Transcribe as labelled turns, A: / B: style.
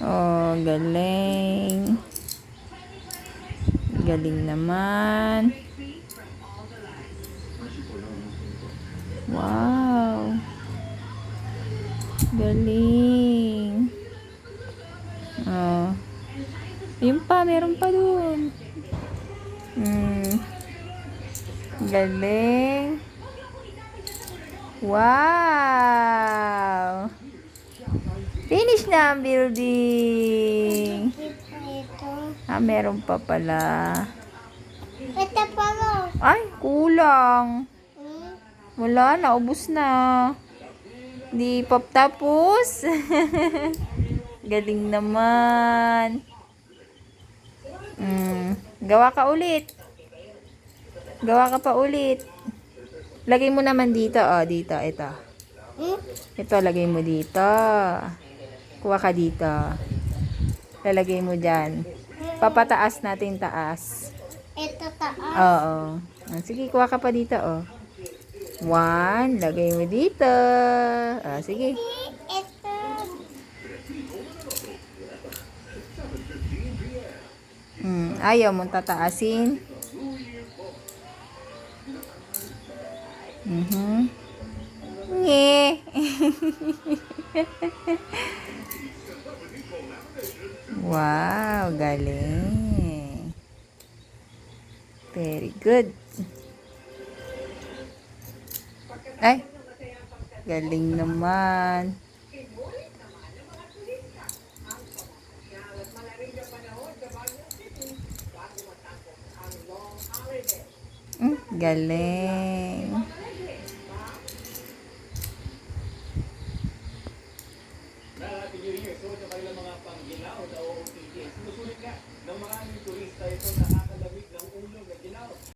A: Oh, galing. Galing naman. Wow. Galing. Oh. Yun pa, meron pa dun. Galing. Wow. Finish na ang building. Meron pa pala.
B: Ito pa mo.
A: Ay, kulang. Wala, naubos na. Di pa tapos. Galing naman. Gawa ka ulit. Gawa ka pa ulit. Lagay mo naman dito, oh, dito, ito. Ito, lagay mo dito. Kuha ka dito. Lalagay mo dyan. Papataas natin taas.
B: Ito taas.
A: Oo. Sige, kuha ka pa dito, oh. 1, lagay mo dito. Sige.
B: Ito.
A: Ayaw mong tataasin. Nge. Wow, galing. Very good. Ay, galing naman. Galing.
C: Happy New Year. So, ito kayo mga panggilaw sa OOTD. Sinusulit nga ng maraming turista ito na